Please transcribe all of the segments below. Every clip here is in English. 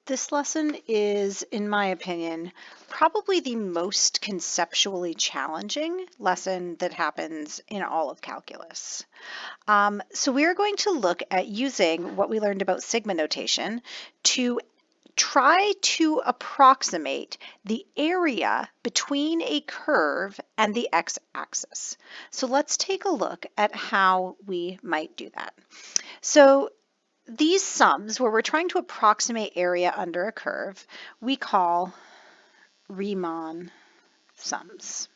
This lesson is, in my opinion, probably the most conceptually challenging lesson that happens in all of calculus. So we are going to look at using what we learned about sigma notation to try to approximate the area between a curve and the x-axis. So let's take a look at how we might do that. So these sums, where we're trying to approximate area under a curve, we call Riemann sums,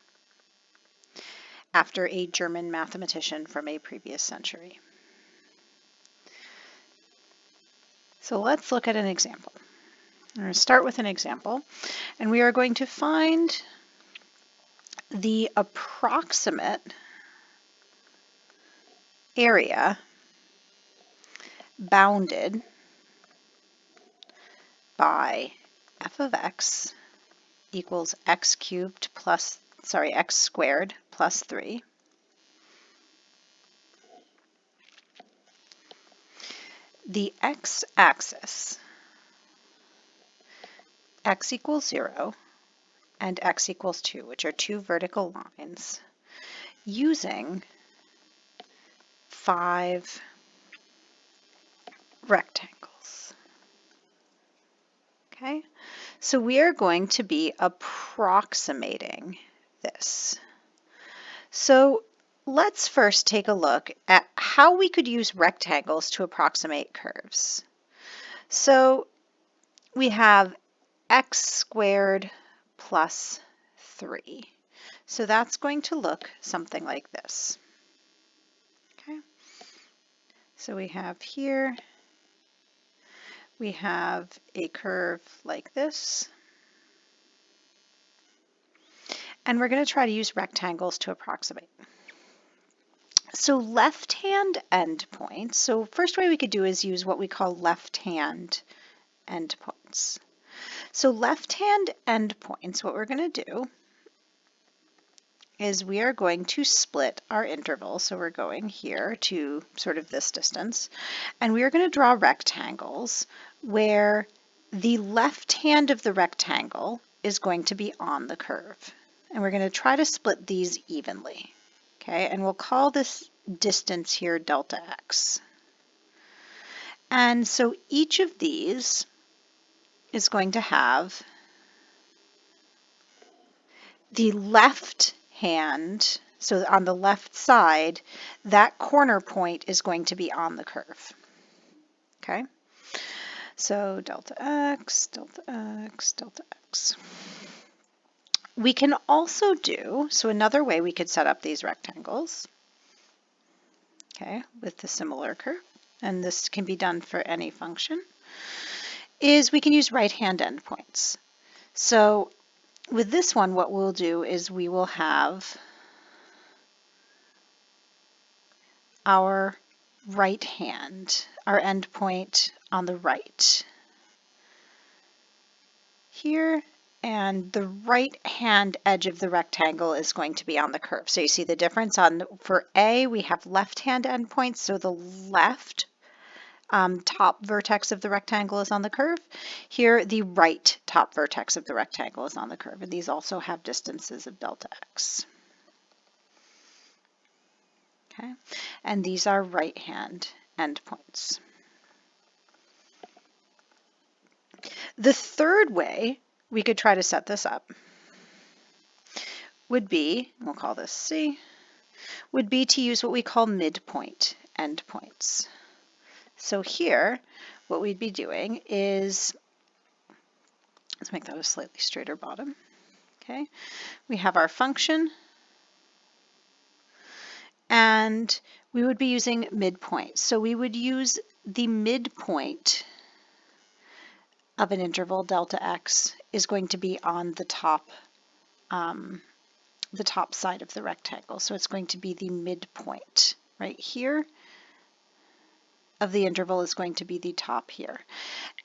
after a German mathematician from a previous century. So let's look at an example. I'm going to start with an example, and we are going to find the approximate area bounded by f of x equals x squared plus 3. The x-axis, x equals 0 and x equals 2, which are two vertical lines, using 5 rectangles. Okay, so we are going to be approximating this. So let's first take a look at how we could use rectangles to approximate curves. So we have x squared plus 3. So that's going to look something like this. Okay, so we have here, we have a curve like this, and we're going to try to use rectangles to approximate. So left-hand endpoints, so first way we could do is use what we call left-hand endpoints. So left-hand endpoints, what we're going to do is we are going to split our interval. So we're going here to sort of this distance, and we are going to draw rectangles where the left hand of the rectangle is going to be on the curve. And we're going to try to split these evenly. Okay, and we'll call this distance here delta x. And so each of these is going to have the left hand, so on the left side, that corner point is going to be on the curve. Okay, so delta x, delta x, delta x. We can also do, so another way we could set up these rectangles, okay, with the similar curve, and this can be done for any function, is we can use right-hand endpoints. So with this one, what we'll do is we will have our right hand, our endpoint on the right here, and the right hand edge of the rectangle is going to be on the curve. So you see the difference for A, we have left hand endpoints, so the left top vertex of the rectangle is on the curve. Here, the right top vertex of the rectangle is on the curve, and these also have distances of delta x. Okay, and these are right hand endpoints. The third way we could try to set this up would be, we'll call this C, would be to use what we call midpoint endpoints. So here, what we'd be doing is, let's make that a slightly straighter bottom. Okay, we have our function, and we would be using midpoint. So we would use the midpoint of an interval delta x is going to be on the top side of the rectangle. So it's going to be the midpoint right here of the interval is going to be the top here.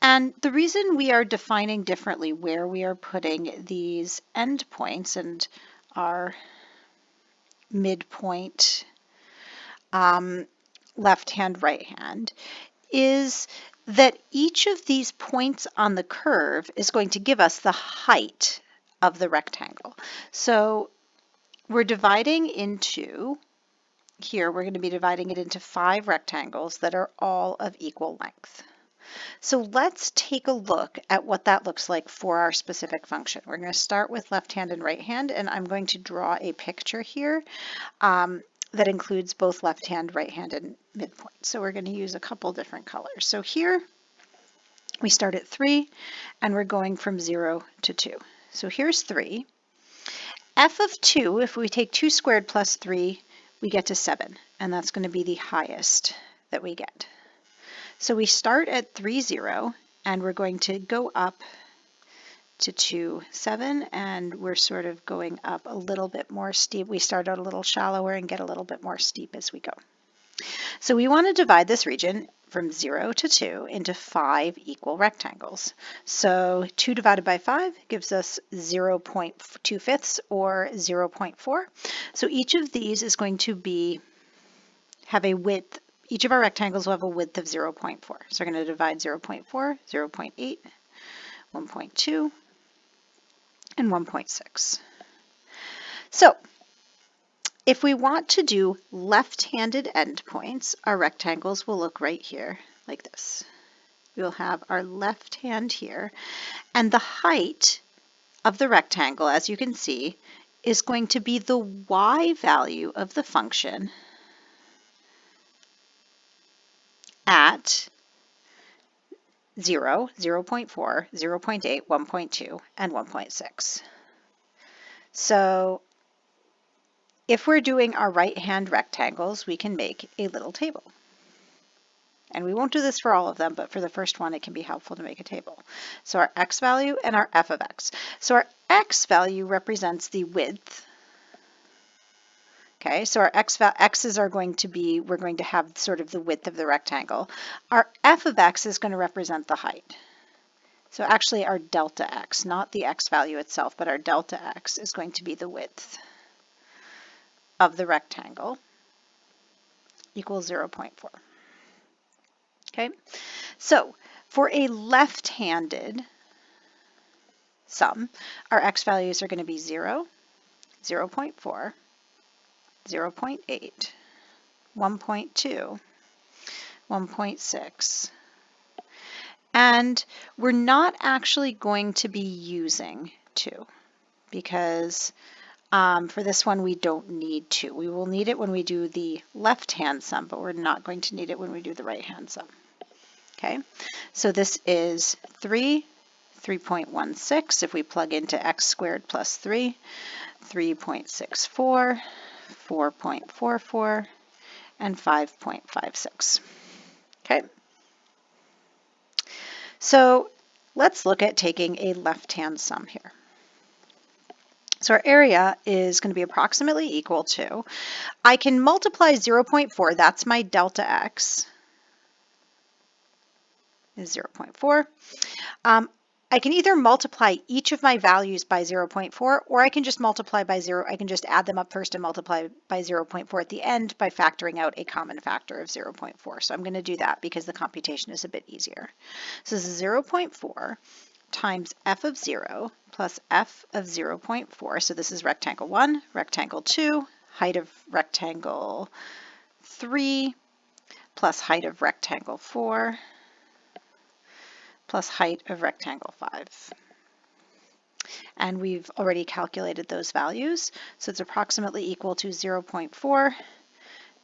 And the reason we are defining differently where we are putting these endpoints and our midpoint left hand, right hand, is that each of these points on the curve is going to give us the height of the rectangle. So we're dividing into, here we're going to be dividing it into 5 rectangles that are all of equal length. So let's take a look at what that looks like for our specific function. We're going to start with left hand and right hand, and I'm going to draw a picture here that includes both left hand, right hand, and midpoint. So we're going to use a couple different colors. So here we start at 3, and we're going from 0 to 2. So here's 3. F of 2, if we take 2 squared plus 3, we get to 7, and that's going to be the highest that we get. So we start at 3, 0, and we're going to go up to 2, 7, and we're sort of going up a little bit more steep. We start out a little shallower and get a little bit more steep as we go. So we want to divide this region from 0 to 2 into 5 equal rectangles. So 2 divided by 5 gives us 0.25 or 0.4. So each of these is going to have a width. Each of our rectangles will have a width of 0.4. So we're going to divide 0.4, 0.8, 1.2, and 1.6. So if we want to do left-handed endpoints, our rectangles will look right here like this. We'll have our left hand here, and the height of the rectangle, as you can see, is going to be the y value of the function at 0, 0.4, 0.8, 1.2, and 1.6. So if we're doing our right-hand rectangles, we can make a little table. And we won't do this for all of them, but for the first one, it can be helpful to make a table. So our x value and our f of x. So our x value represents the width. Okay, so our x's are going to be, we're going to have sort of the width of the rectangle. Our f of x is going to represent the height. So actually our delta x, not the x value itself, but our delta x is going to be the width of the rectangle equals 0.4. Okay, so for a left-handed sum, our x values are going to be 0, 0.4, 0.8, 1.2, 1.6, and we're not actually going to be using 2 because for this one we don't need 2. We will need it when we do the left-hand sum, but we're not going to need it when we do the right-hand sum. Okay, so this is 3, 3.16. If we plug into x squared plus 3, 3.64, 4.44, and 5.56. Okay, so let's look at taking a left-hand sum here. So our area is going to be approximately equal to, I can multiply 0.4, that's my delta x, is 0.4. I can either multiply each of my values by 0.4, or I can just multiply by 0. I can just add them up first and multiply by 0.4 at the end by factoring out a common factor of 0.4. So I'm going to do that because the computation is a bit easier. So this is 0.4 times f of 0 plus f of 0.4. So this is rectangle 1, rectangle 2, height of rectangle 3, plus height of rectangle 4, plus height of rectangle 5. And we've already calculated those values. So it's approximately equal to 0.4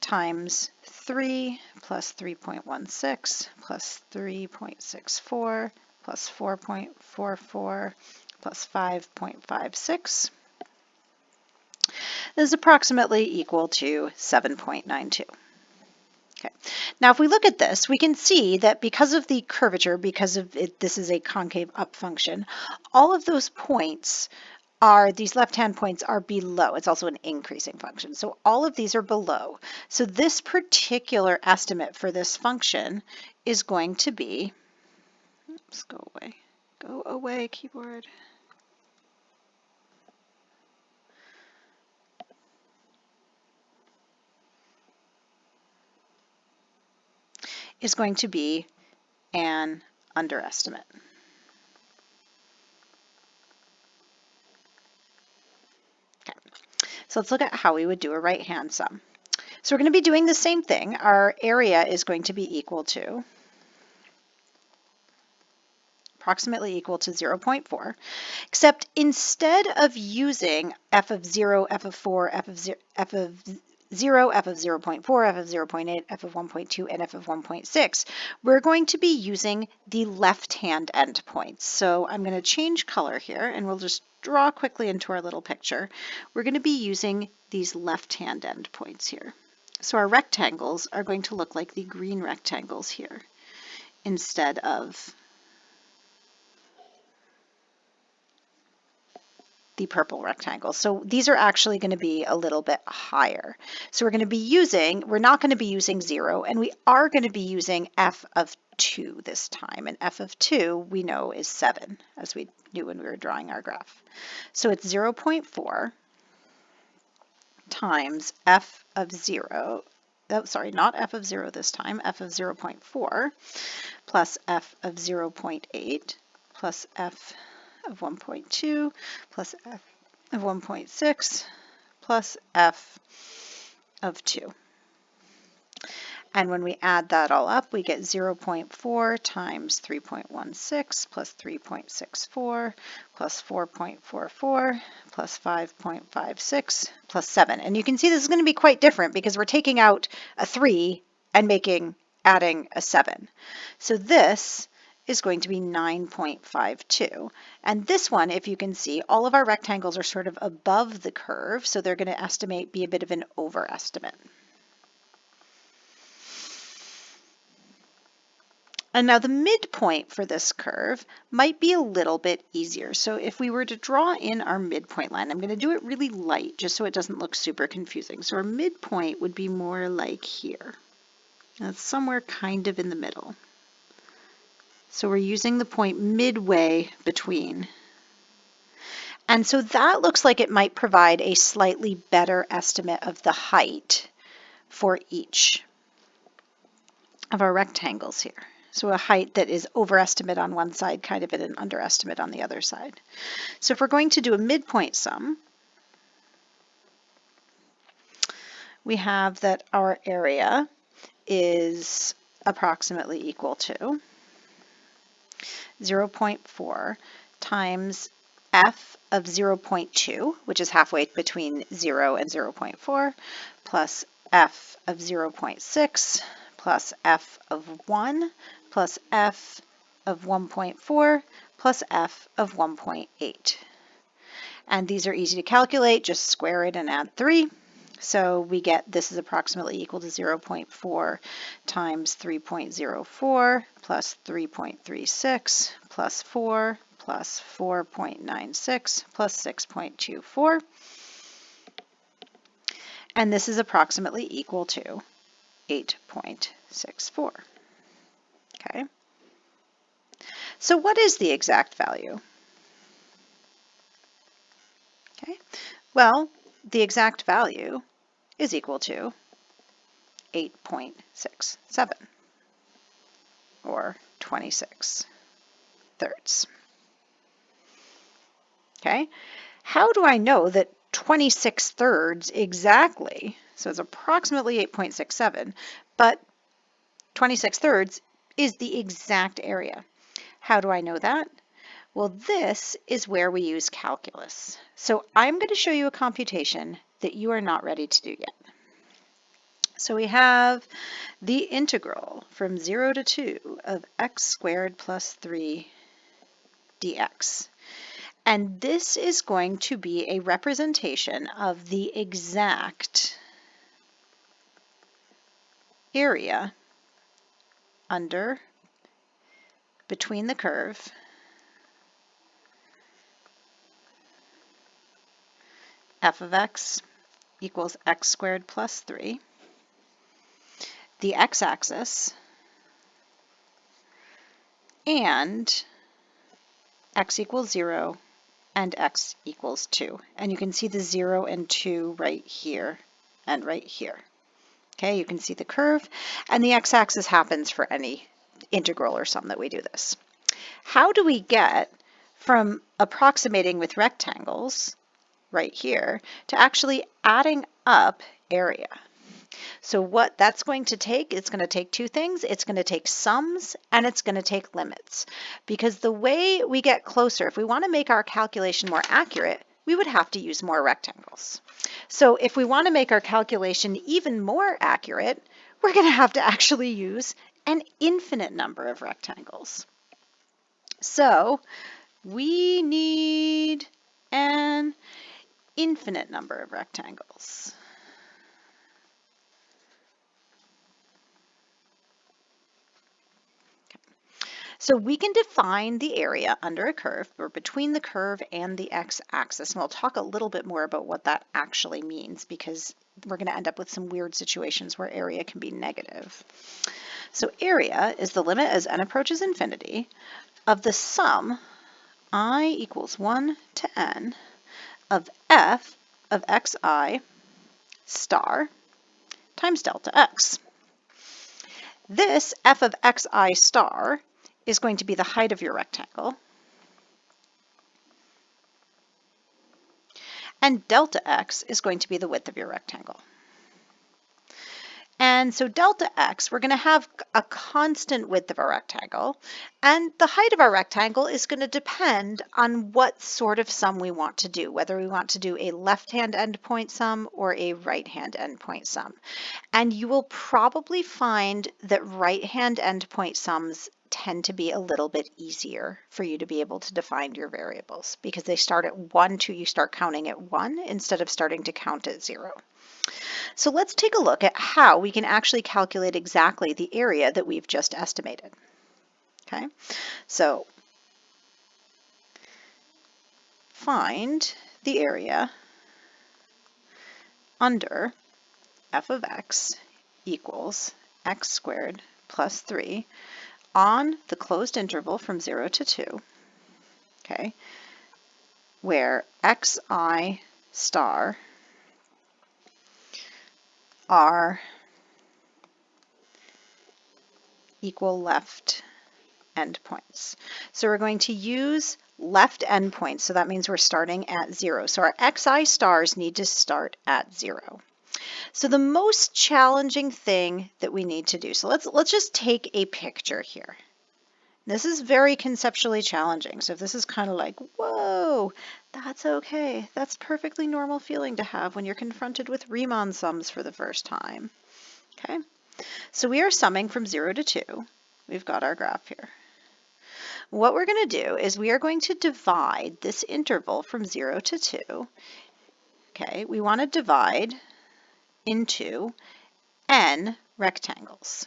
times 3 plus 3.16 plus 3.64 plus 4.44 plus 5.56. This is approximately equal to 7.92. Okay. Now if we look at this, we can see that because of the curvature, because of it, this is a concave up function, all of those points are, these left-hand points are below. It's also an increasing function. So all of these are below. So this particular estimate for this function is going to be, oops, go away keyboard. Is going to be an underestimate. Okay, so let's look at how we would do a right-hand sum. So we're going to be doing the same thing. Our area is going to be equal to approximately equal to 0.4, except instead of using f of 0, f of 4, f of 0, f of 0, f of 0.4, f of 0.8, f of 1.2, and f of 1.6, we're going to be using the left-hand endpoints. So I'm going to change color here, and we'll just draw quickly into our little picture. We're going to be using these left-hand endpoints here. So our rectangles are going to look like the green rectangles here instead of the purple rectangle. So these are actually going to be a little bit higher. So we're not going to be using 0, and we are going to be using f of 2 this time. And f of 2 we know is 7, as we knew when we were drawing our graph. So it's 0.4 times f of 0, oh, sorry, not f of 0 this time, f of 0.4 plus f of 0.8 plus f of 1.2 plus f of 1.6 plus f of 2. And when we add that all up, we get 0.4 times 3.16 plus 3.64 plus 4.44 plus 5.56 plus 7. And you can see this is going to be quite different because we're taking out a 3 and adding a 7. So this is going to be 9.52. And this one, if you can see, all of our rectangles are sort of above the curve, so they're going to be a bit of an overestimate. And now the midpoint for this curve might be a little bit easier. So if we were to draw in our midpoint line, I'm going to do it really light just so it doesn't look super confusing. So our midpoint would be more like here. That's somewhere kind of in the middle. So we're using the point midway between. And so that looks like it might provide a slightly better estimate of the height for each of our rectangles here. So a height that is overestimate on one side, kind of at an underestimate on the other side. So if we're going to do a midpoint sum, we have that our area is approximately equal to 0.4 times f of 0.2, which is halfway between 0 and 0.4, plus f of 0.6, plus f of 1, plus f of 1.4, plus f of 1.8. And these are easy to calculate, just square it and add 3. So we get this is approximately equal to 0.4 times 3.04 plus 3.36 plus 4 plus 4.96 plus 6.24. And this is approximately equal to 8.64. Okay. So what is the exact value? Okay. Well, the exact value is equal to 8.67, or 26 thirds. Okay, how do I know that 26 thirds exactly, so it's approximately 8.67, but 26 thirds is the exact area? How do I know that? Well, this is where we use calculus. So I'm going to show you a computation that you are not ready to do yet. So we have the integral from 0 to 2 of x squared plus 3 dx. And this is going to be a representation of the exact area between the curve f of x equals x squared plus 3, the x-axis, and x equals 0 and x equals 2. And you can see the 0 and 2 right here and right here. Okay, you can see the curve, and the x-axis happens for any integral or sum that we do this. How do we get from approximating with rectangles right here to actually adding up area? So what that's going to take, it's going to take two things. It's going to take sums and it's going to take limits. Because the way we get closer, if we want to make our calculation more accurate, we would have to use more rectangles. So if we want to make our calculation even more accurate, we're going to have to actually use an infinite number of rectangles. So we need an infinite number of rectangles. So we can define the area under a curve or between the curve and the x-axis. And we'll talk a little bit more about what that actually means because we're going to end up with some weird situations where area can be negative. So area is the limit as n approaches infinity of the sum I equals 1 to n of f of xi star times delta x. This f of xi star is going to be the height of your rectangle, and delta x is going to be the width of your rectangle. And so delta x, we're going to have a constant width of our rectangle, and the height of our rectangle is going to depend on what sort of sum we want to do, whether we want to do a left-hand endpoint sum or a right-hand endpoint sum. And you will probably find that right-hand endpoint sums tend to be a little bit easier for you to be able to define your variables because they start at 1, 2, you start counting at 1 instead of starting to count at 0. So let's take a look at how we can actually calculate exactly the area that we've just estimated. Okay, so find the area under f of x equals x squared plus 3 on the closed interval from 0 to 2, okay, where xi star are equal left endpoints. So we're going to use left endpoints, so that means we're starting at 0. So our xi stars need to start at 0. So the most challenging thing that we need to do, so let's just take a picture here. This is very conceptually challenging. So if this is kind of like, whoa, that's okay. That's perfectly normal feeling to have when you're confronted with Riemann sums for the first time. Okay, so we are summing from 0 to 2. We've got our graph here. What we're going to do is we are going to divide this interval from 0 to 2. Okay, we want to divide into n rectangles.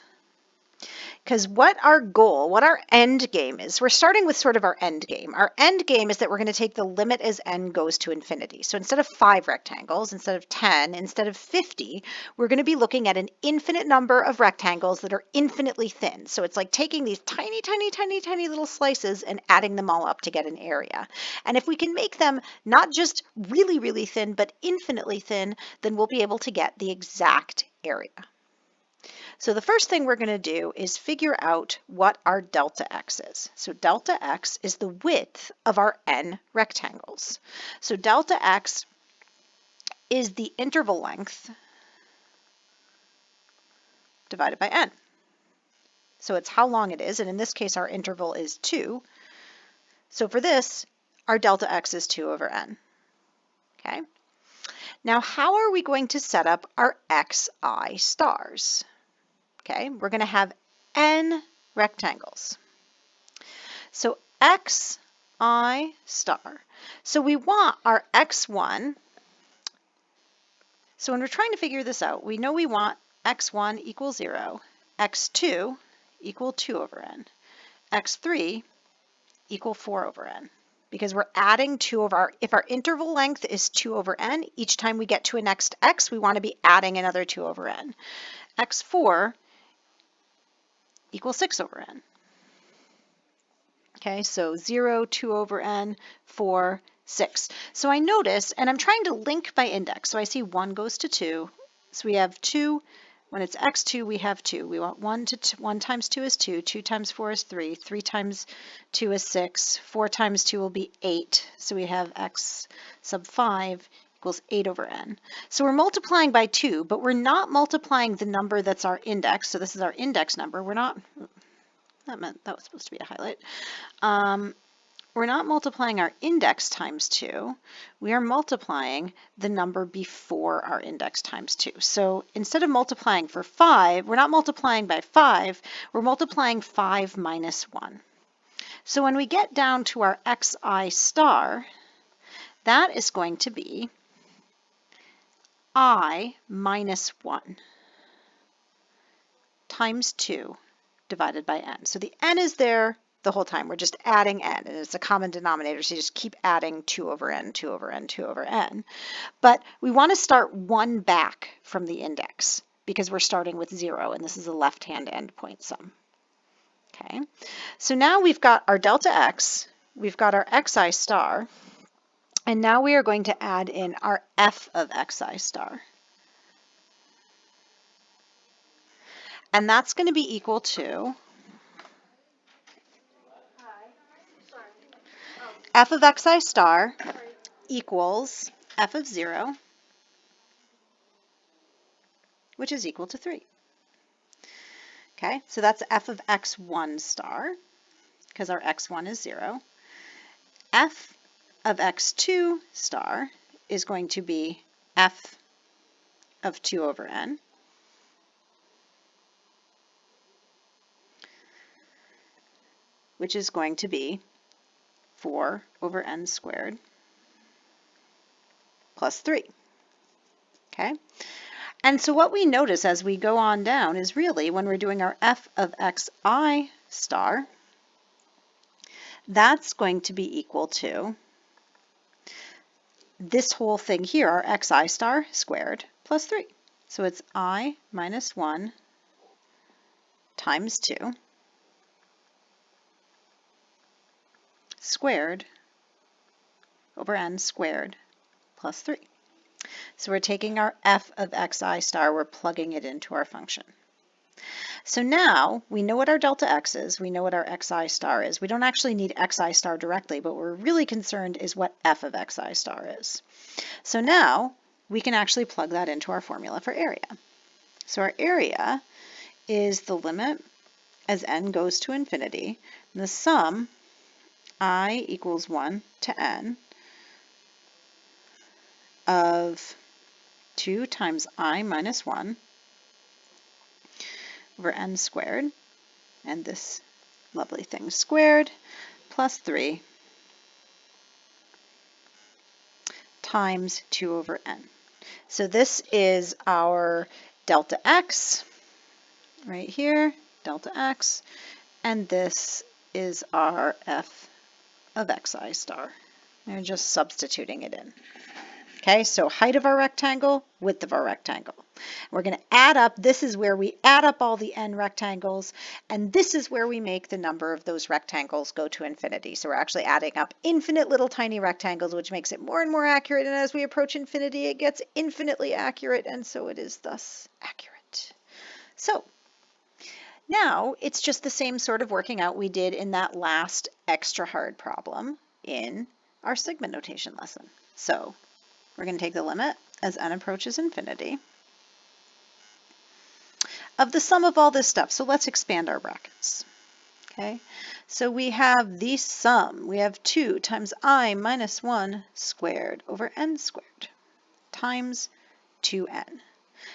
Because what our goal, what our end game is, we're starting with sort of our end game. Our end game is that we're going to take the limit as n goes to infinity. So instead of 5 rectangles, instead of 10, instead of 50, we're going to be looking at an infinite number of rectangles that are infinitely thin. So it's like taking these tiny, tiny, tiny, tiny little slices and adding them all up to get an area. And if we can make them not just really, really thin, but infinitely thin, then we'll be able to get the exact area. So the first thing we're going to do is figure out what our delta x is. So delta x is the width of our n rectangles. So delta x is the interval length divided by n. So it's how long it is, and in this case our interval is 2. So for this, our delta x is 2 over n. Okay. Now how are we going to set up our xi stars? Okay, we're going to have n rectangles. So xi star. So we want our x1. So when we're trying to figure this out, we know we want x1 equals 0, x2 equal 2 over n, x3 equal 4 over n. Because we're adding 2 of our, if our interval length is 2 over n, each time we get to a next x, we want to be adding another 2 over n. x4 equals 6 over n. Okay, so 0, 2 over n, 4, 6. So I notice, and I'm trying to link by index, so I see 1 goes to 2, so we have 2, When it's x2, we have 2. We want 1 times 2 is 2, 2 times 4 is 3, 3 times 2 is 6, 4 times 2 will be 8. So we have x sub 5 equals 8 over n. So we're multiplying by 2, but we're not multiplying the number that's our index. So this is our index number. We're not, that was supposed to be a highlight. We're not multiplying our index times 2. We are multiplying the number before our index times 2. So instead of multiplying for 5, we're not multiplying by 5. We're multiplying 5 minus 1. So when we get down to our xi star, that is going to be I minus 1 times 2 divided by n. So the n is there the whole time. We're just adding n, and it's a common denominator, so you just keep adding 2 over n, 2 over n, 2 over n. But we want to start 1 back from the index because we're starting with 0, and this is a left-hand endpoint sum. Okay, so now we've got our delta x, we've got our xi star, and now we are going to add in our f of xi star. And that's going to be equal to f of xi star equals f of 0, which is equal to 3. Okay, so that's f of x1 star, because our x1 is 0. F of x2 star is going to be f of 2 over n. Which is going to be 4 over n squared plus 3. Okay? And so what we notice as we go on down is really when we're doing our f of xi star, that's going to be equal to this whole thing here, our xi star squared plus 3. So it's I minus 1 times 2 squared over n squared plus 3. So we're taking our f of xi star, we're plugging it into our function. So now we know what our delta x is, we know what our xi star is. We don't actually need xi star directly, but what we're really concerned is what f of xi star is. So now we can actually plug that into our formula for area. So our area is the limit as n goes to infinity, and the sum I equals 1 to n of 2 times I minus 1 over n squared, and this lovely thing squared, plus 3 times 2 over n. So this is our delta x right here, delta x, and this is our f of xi star. I'm just substituting it in. Okay, so height of our rectangle, width of our rectangle. We're going to add up, this is where we add up all the n rectangles, and this is where we make the number of those rectangles go to infinity. So we're actually adding up infinite little tiny rectangles, which makes it more and more accurate, and as we approach infinity, it gets infinitely accurate, and so it is thus accurate. So now it's just the same sort of working out we did in that last extra hard problem in our sigma notation lesson. So we're going to take the limit as n approaches infinity of the sum of all this stuff. So let's expand our brackets. Okay, so we have the sum. We have 2 times I minus 1 squared over n squared times 2n.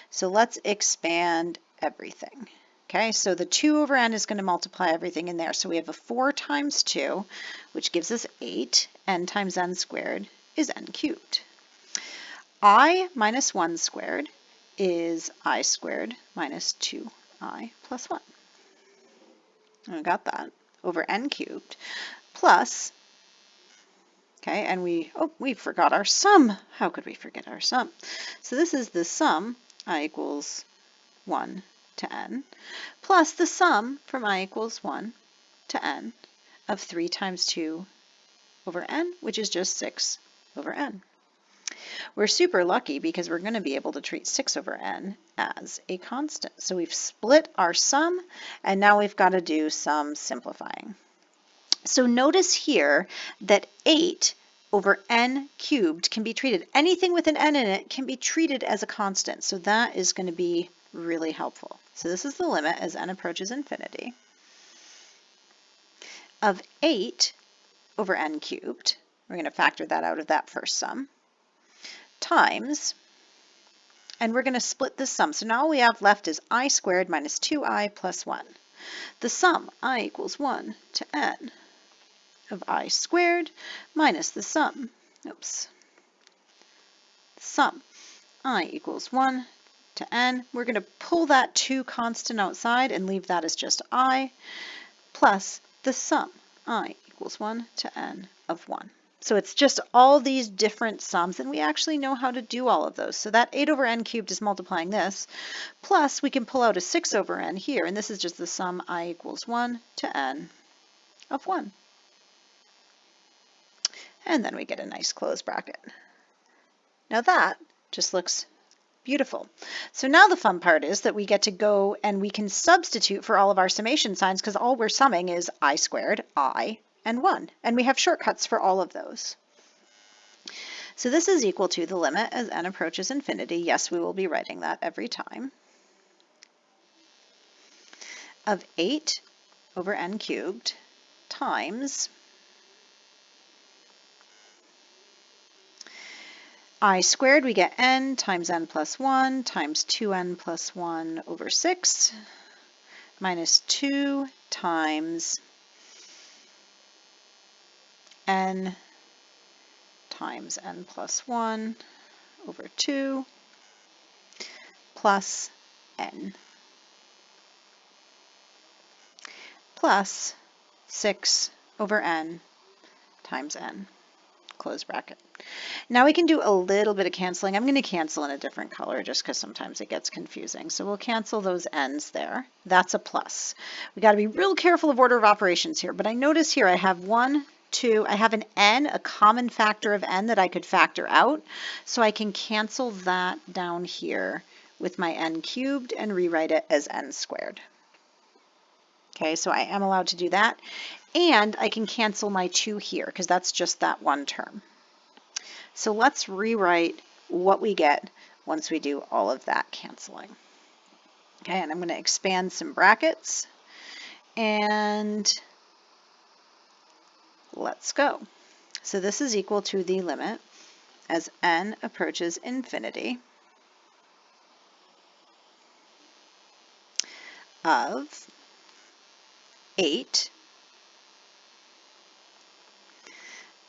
So let's expand everything. Okay, so the 2 over n is going to multiply everything in there. So we have a 4 times 2, which gives us 8. N times n squared is n cubed. I minus 1 squared is I squared minus 2I plus 1. And we got that over n cubed plus, okay, and we forgot our sum. How could we forget our sum? So this is the sum, I equals 1 to n, plus the sum from I equals 1 to n of 3 times 2 over n, which is just 6 over n. We're super lucky because we're going to be able to treat 6 over n as a constant. So we've split our sum, and now we've got to do some simplifying. So notice here that 8 over n cubed can be treated, anything with an n in it can be treated as a constant. So that is going to be really helpful. So this is the limit as n approaches infinity of 8 over n cubed. We're going to factor that out of that first sum, times, and we're going to split this sum. So now all we have left is I squared minus 2i plus 1. The sum, I equals 1 to n of I squared minus the sum, sum I equals 1 to n. We're going to pull that 2 constant outside and leave that as just I, plus the sum I equals 1 to n of 1. So it's just all these different sums, and we actually know how to do all of those. So that 8 over n cubed is multiplying this, plus we can pull out a 6 over n here, and this is just the sum I equals 1 to n of 1. And then we get a nice closed bracket. Now that just looks beautiful. So now the fun part is that we get to go and we can substitute for all of our summation signs because all we're summing is I squared, I, and 1. And we have shortcuts for all of those. So this is equal to the limit as n approaches infinity. Yes, we will be writing that every time. Of 8 over n cubed times I squared, we get n times n plus 1 times 2n plus 1 over 6 minus 2 times n times n plus 1 over 2 plus n plus 6 over n times n, close bracket. Now we can do a little bit of canceling. I'm going to cancel in a different color just because sometimes it gets confusing. So we'll cancel those n's there. That's a plus. We got to be real careful of order of operations here, but I notice here I have 1, 2, I have an n, a common factor of n that I could factor out. So I can cancel that down here with my n cubed and rewrite it as n squared. Okay, so I am allowed to do that. And I can cancel my 2 here because that's just that one term. So let's rewrite what we get once we do all of that canceling. Okay, and I'm going to expand some brackets and let's go. So this is equal to the limit as n approaches infinity of 8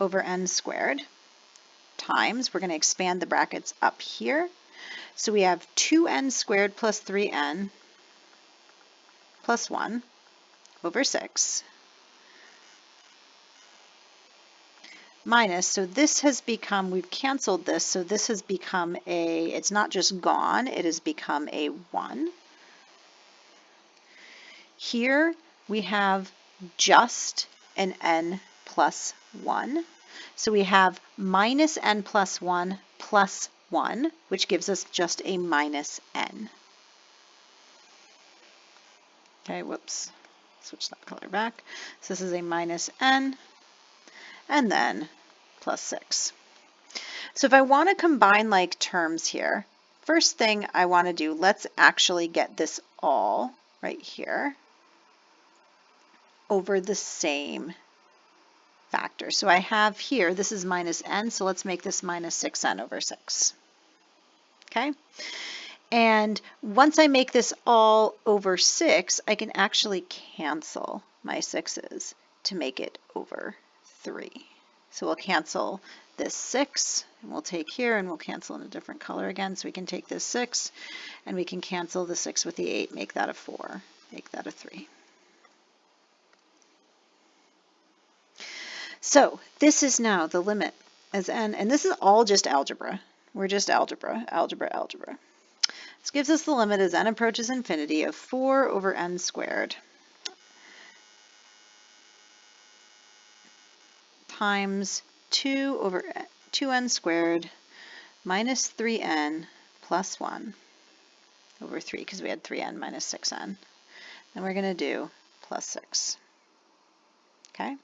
over n squared times, we're going to expand the brackets up here. So we have 2n squared plus 3n plus 1 over 6 minus, so this has become, we've canceled this, so this has become a, it's not just gone, it has become a 1. Here we have just an n plus 1. So we have minus n plus 1 plus 1, which gives us just a minus n. Okay, whoops, switch that color back. So this is a minus n, and then plus 6. So if I want to combine like terms here, first thing I want to do, let's actually get this all right here over the same factor. So I have here, this is minus n, so let's make this minus 6n over 6. Okay? And once I make this all over 6, I can actually cancel my 6's to make it over 3. So we'll cancel this 6, and we'll take here, and we'll cancel in a different color again. So we can take this 6, and we can cancel the 6 with the 8, make that a 4, make that a 3. So this is now the limit as n, and this is all just algebra. We're just algebra, algebra, algebra. This gives us the limit as n approaches infinity of 4 over n squared times 2 over 2n squared minus 3n plus 1 over 3, because we had 3n minus 6n. And we're going to do plus 6. Okay?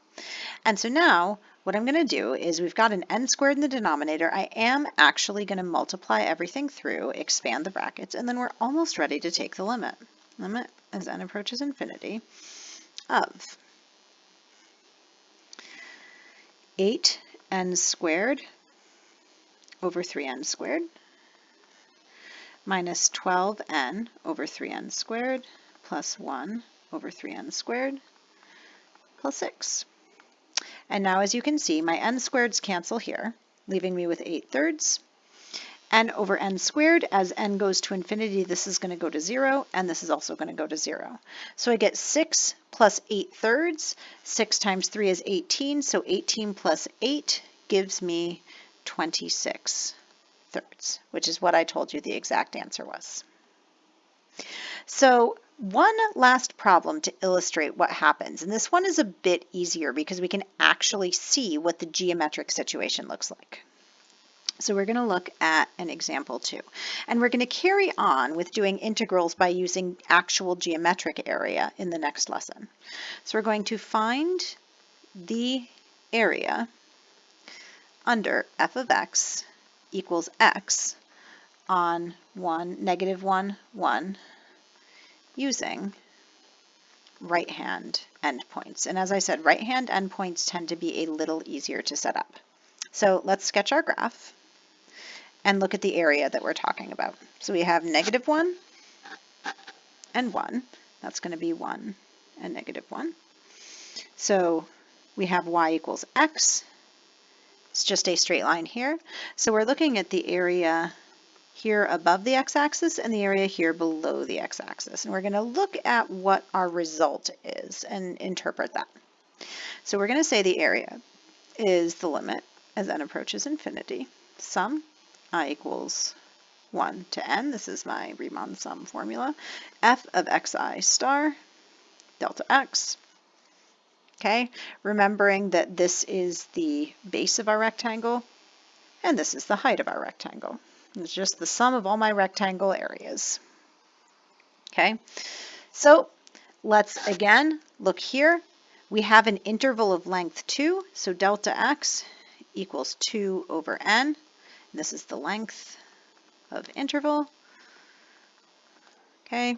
And so now what I'm going to do is we've got an n squared in the denominator. I am actually going to multiply everything through, expand the brackets, and then we're almost ready to take the limit. Limit as n approaches infinity of 8n squared over 3n squared minus 12n over 3n squared plus 1 over 3n squared plus 6. And now, as you can see, my n squareds cancel here, leaving me with 8/3. N over n squared, as n goes to infinity, this is going to go to 0, and this is also going to go to 0. So I get 6 plus 8/3. 6 times 3 is 18, so 18 plus 8 gives me 26/3, which is what I told you the exact answer was. So one last problem to illustrate what happens, and this one is a bit easier because we can actually see what the geometric situation looks like. So we're going to look at an example 2, and we're going to carry on with doing integrals by using actual geometric area in the next lesson. So we're going to find the area under f of x equals x on negative 1, 1, using right-hand endpoints. And as I said, right-hand endpoints tend to be a little easier to set up. So let's sketch our graph and look at the area that we're talking about. So we have negative 1 and 1. That's going to be 1 and negative 1. So we have y equals x. It's just a straight line here. So we're looking at the area here above the x-axis and the area here below the x-axis. And we're going to look at what our result is and interpret that. So we're going to say the area is the limit as n approaches infinity. Sum I equals 1 to n. This is my Riemann sum formula. F of xi star delta x. Okay, remembering that this is the base of our rectangle and this is the height of our rectangle. It's just the sum of all my rectangle areas. Okay, so let's again look here. We have an interval of length 2, so delta x equals 2 over n. This is the length of interval. Okay,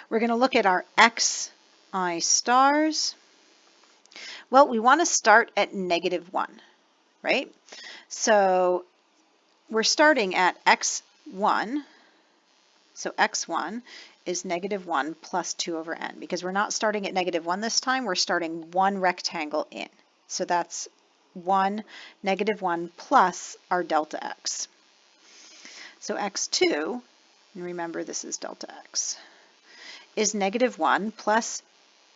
we're going to look at our xi stars. Well, we want to start at negative 1, right? So we're starting at x1. So x1 is negative 1 plus 2 over n. Because we're not starting at negative 1 this time, we're starting one rectangle in. So that's 1, negative 1 plus our delta x. So x2, and remember this is delta x, is negative 1 plus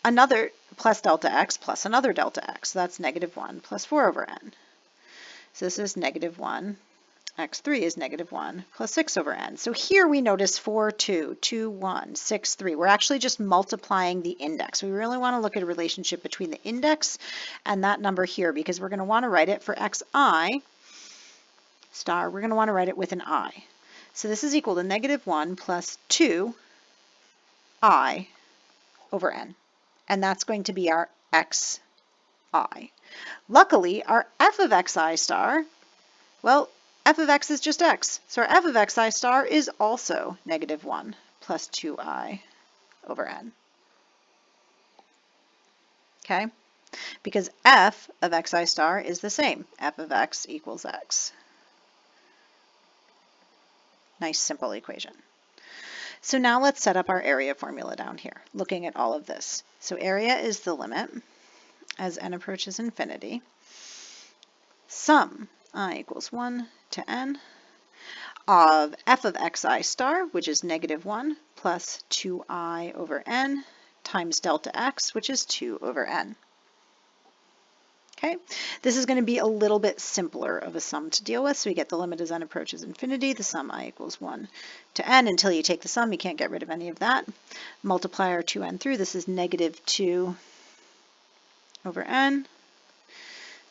another plus delta x plus another delta x. So that's negative 1 plus 4 over n. So this is negative 1. X3 is negative 1 plus 6 over n. So here we notice 4, 2, 2, 1, 6, 3. We're actually just multiplying the index. We really want to look at a relationship between the index and that number here because we're going to want to write it for xi star. We're going to want to write it with an I. So this is equal to negative 1 plus 2 I over n. And that's going to be our xi. Luckily, our f of xi star, well, f of x is just x. So our f of xi star is also negative 1 plus 2i over n. Okay? Because f of xi star is the same. F of x equals x. Nice simple equation. So now let's set up our area formula down here, looking at all of this. So area is the limit as n approaches infinity. Sum I equals 1 to n of f of xi star, which is negative 1, plus 2i over n times delta x, which is 2 over n. Okay, this is going to be a little bit simpler of a sum to deal with. So we get the limit as n approaches infinity, the sum I equals 1 to n. Until you take the sum, you can't get rid of any of that. Multiply our 2n through. This is negative 2 over n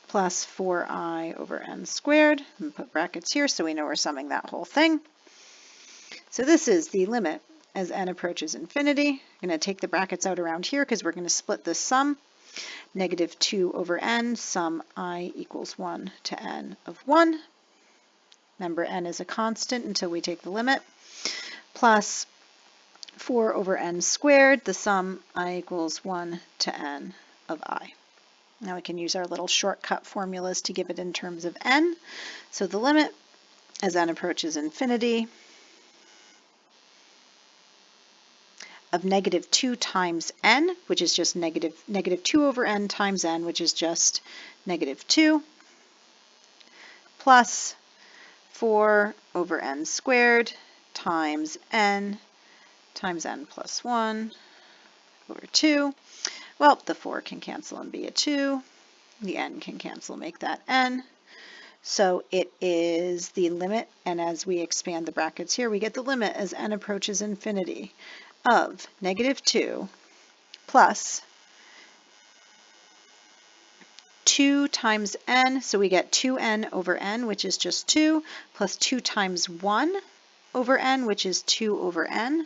plus 4i over n squared, and put brackets here so we know we're summing that whole thing. So this is the limit as n approaches infinity. I'm going to take the brackets out around here because we're going to split this sum. Negative 2 over n, sum I equals 1 to n of 1. Remember, n is a constant until we take the limit. Plus 4 over n squared, the sum I equals 1 to n of I. Now we can use our little shortcut formulas to give it in terms of n. So the limit as n approaches infinity of negative 2 times n, which is just negative 2 over n times n, which is just negative 2, plus 4 over n squared times n plus 1 over 2. Well, the 4 can cancel and be a 2. The n can cancel, make that n. So it is the limit, and as we expand the brackets here, we get the limit as n approaches infinity of negative 2 plus 2 times n, so we get 2n over n, which is just 2, plus 2 times 1 over n, which is 2 over n.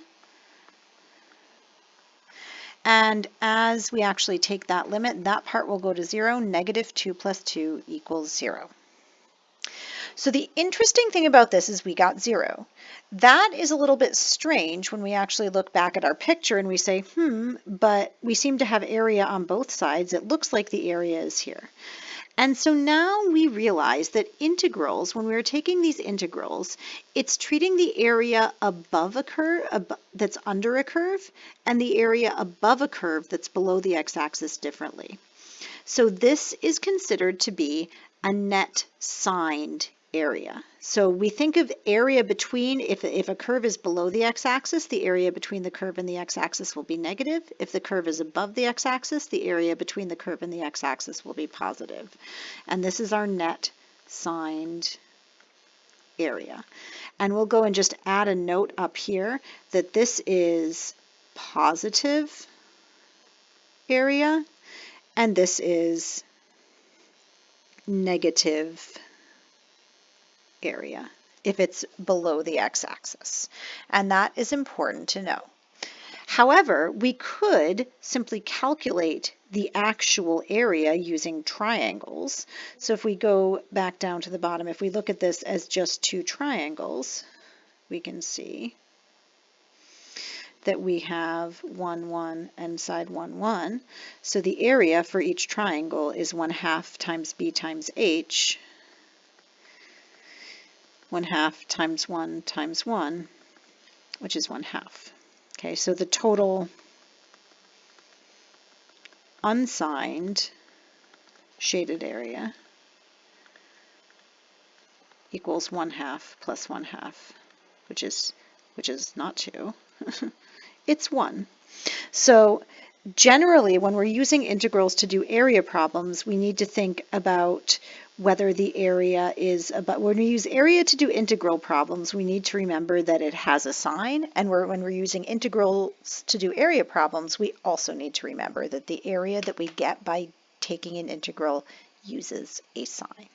And as we actually take that limit, that part will go to 0. Negative 2 plus 2 equals 0. So the interesting thing about this is we got 0. That is a little bit strange when we actually look back at our picture and we say, but we seem to have area on both sides. It looks like the area is here. And so now we realize that integrals, when we're taking these integrals, it's treating the area above a curve that's under a curve and the area above a curve that's below the x-axis differently. So this is considered to be a net signed area. So we think of area between, if a curve is below the x-axis, the area between the curve and the x-axis will be negative. If the curve is above the x-axis, the area between the curve and the x-axis will be positive. And this is our net signed area. And we'll go and just add a note up here that this is positive area and this is negative area if it's below the x-axis. And that is important to know. However, we could simply calculate the actual area using triangles. So if we go back down to the bottom, if we look at this as just two triangles, we can see that we have 1, 1, and side 1, 1. So the area for each triangle is 1/2 times b times h, 1/2 times 1 times 1, which is 1/2. Okay, so the total unsigned shaded area equals 1/2 plus 1/2, which is not 2. It's 1. So generally, when we're using integrals to do area problems, we need to think about whether the area is about, when we use area to do integral problems, we need to remember that it has a sign, and when we're using integrals to do area problems, we also need to remember that the area that we get by taking an integral uses a sign.